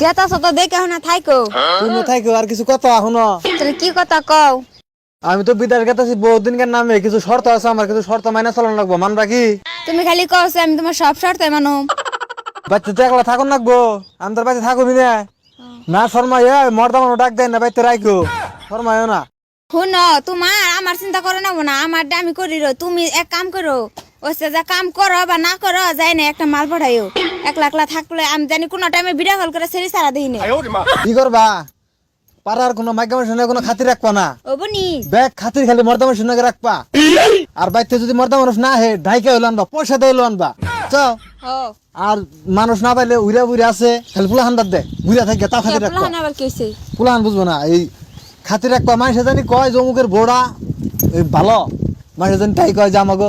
গেতা সত দেখে না থাইকো তুমি থাইকো আর কিছু কথা এখনো তাহলে কি কথা কও? আমি তো বিদায় গেতেছি বহুত দিনকার নামে কিছু শর্ত আছে আমার কিছু শর্ত মাইনা চালানো লাগবো মানবা কি তুমি খালি কও যে আমি তোমার সব শর্তে মানো। বাচ্চা তো একলা থাকুন লাগবো আমি তোর বাচ্চা থাকুনি না না শর্মাই মর্দা মানুষ ডাক দেয় না বাইতে রাখো শর্মাইও না শুনো তোমার আমার চিন্তা করো না না আমার আমি করি রো তুমি এক কাম করো ওসে যা কাম করো বা না করো যাই না একটা মাল পাঠাইও একলা একলা থাকলে আমি জানি কোন টাইমে ভিডিও কল করে সেরি সারা দিই না কি করবা পাড়ার কোনো মাইকা মানুষের কোনো খাতির রাখবা না ও বনি ব্যাগ খাতির খালি মর্দা মানুষের নাকি রাখবা আর বাইতে যদি মর্দা মানুষ না হে ঢাইকে হইলো আনবা পয়সা দিয়ে হইলো আনবা চাও ও আর মানুষ না পাইলে উইরা উইরা আছে খালি পুলা হান্দার দে বুঝা থাকে তাও খাতির রাখবা প্লান আবার কি হইছে পুলান বুঝবো না এই খাতির রাখবা মানুষে জানি কয় জমুকের বোড়া এই ভালো মানুষে জানি তাই কয় যে আমাকে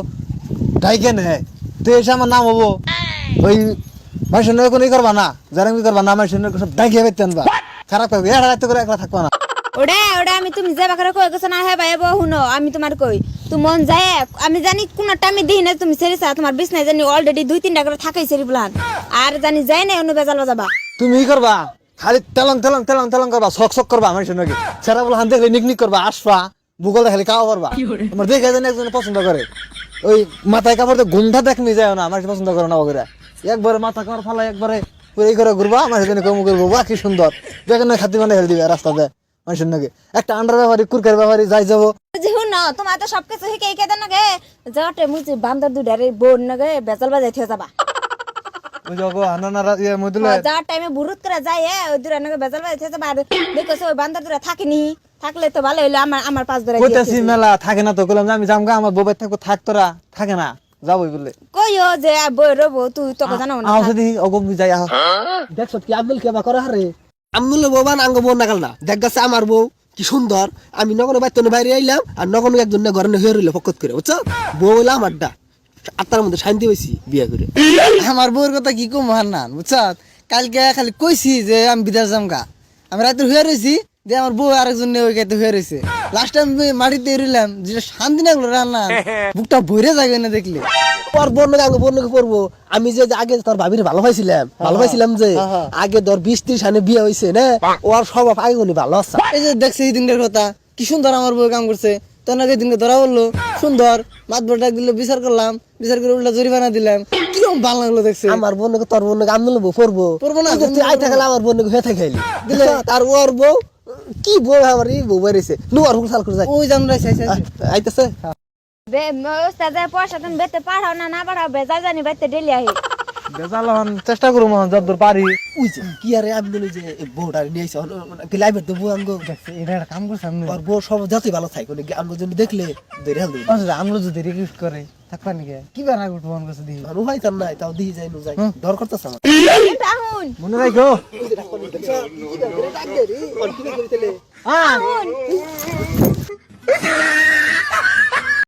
ঢাইকে নে তো এসে আমার নাম হবো ওই মানুষের নয় কোনো ই করবা না যারা কি করবা না মানুষের নয় সব ঢাইকে বেতে আনবা খারাপ করবে এটা রাখতে করে একলা থাকবা না ওড়ে ওড়ে আমি তুমি যে বাকারে কই গছ না হে ভাই বউ হুনো আমি তোমার কই তুমি মন যায় আমি জানি কোন টাইমে দিই না তুমি সেরি সা তোমার বিছনায় জানি অলরেডি 2-3টা করে থাকাই সেরি প্লান আর জানি যায় না অন্য বেজাল বাজাবা তুমি ই করবা খালি তেলং তেলং তেলং তেলং করবা শক শক করবা মানুষের নাকি সেরা বলে হান দেখলে নিকনিক করবা আসবা ভূগোল খালি কাও করবা তোমার দেখে জানি একজন পছন্দ করে ওই মাথায় কাপড় তো গন্ধা দেখনি যায় না আমার পছন্দ করে না ওগুলা একবারে মাথা কাপড় ফালা একবারে এই করে ঘুরবা মানুষের জন্য কম করবো বাহ কি সুন্দর দেখেন না খাতি মানে হেল দিবে রাস্তাতে মানুষের নাকি একটা আন্ডার ব্যাপারী কুরকার ব্যাপারী যাই যাবো যে হুনো তোমার তো সবকিছু হিকে হিকে দেন নাগে জটে মুজি বান্দর দুডারে বোন নাগে বেজাল বাজাই থে যাবা ওই যাবো হানানা ইয়ে মদুলে যা টাইমে বুরুত করে যায় ওই দুরা নাগে বেজাল বাজাই থে যাবা আর দেখছো ওই বান্দর দুরা থাকেনি থাকলে তো ভালো হইলো আমার পাঁচ ধরে কইতাছি মেলা থাকে না তো কইলাম যে আমি জামগা আমার বউবাই থাকবো থাক তোরা থাকে না যাবোই বলে কইও যে বই রবো তুই তো জানো না আও যদি অগম যাই আহ দেখছ কি আব্দুল কে বা করে হারে আমনুল বৌবান আঙ্গ বউ নাগাল না দেখ গেছে আমার বউ কি সুন্দর আমি নগর বাইতনে বাইরে আইলাম আর নগর একজন ঘরে হয়ে রইল ফকত করে বুঝছো বউ হইলাম আমারটা আত্মার মধ্যে শান্তি হয়েছি বিয়ে করে আমার বউর কথা কি কম হান্নান বুঝছ কালকে খালি কইছি যে আমি বিদেশ যামগা আমি রাতে হয়ে রয়েছি যে আমার বউ আরেকজন ওই গাইতে হয়ে রয়েছে লাস্ট টাইম মাটিতে এরিলাম যেটা শান্তি লাগলো রান্না বুকটা ভরে যাবে না দেখলে ওর বর্ণকে আঙ্গ বর্ণকে পড়বো আমি যে আগে তোর ভাবির ভালো পাইছিলাম যে আগে ধর 20-30 সালে বিয়ে হয়েছে না ওর স্বভাব আগে উনি ভালো আছে এই যে দেখছি এই দিনটার কথা কি সুন্দর আমার বউ কাম করছে তোর নাকি দিনকে ধরা বললো সুন্দর মাতবর ডাক দিল বিচার করলাম বিচার করে উল্টা জরিমানা দিলাম কিরকম ভালো লাগলো দেখছে আমার বর্ণকে তোর বর্ণকে আমনুল বউ পড়বো না তুই আই থাকলে আমার বর্ণকে হয়ে থাকাইলি দিলে তার ওর বউ কি বউ আমার এই বউ বেরিয়েছে নুয়ার হুল সাল করে যায় ওই জান আইতেছে বে ওস্তাদ পয়সা তুমি বেতে পাঠাও না না পাঠাও বেজাল জানি বাইতে ডেলি আহি বেজাল হন চেষ্টা করব যতদূর পারি ওই যে কি আরে আমনুল যে বউটা নিয়ে আইছে কি লাইভে তো বউ আঙ্গ এটা একটা কাম করছে আমি আর বউ সব যতই ভালো থাকে আমগো জন্য দেখলে ধরে হেল দিই আমরা যদি রিকোয়েস্ট করে থাকবা নাকি কি বানা করতে মন করছে দিই আর উহাই তার নাই তাও দিয়ে যায় নো যায় ডর করতেছ আমার রাহুন মনে রাখো হ্যাঁ রাহুন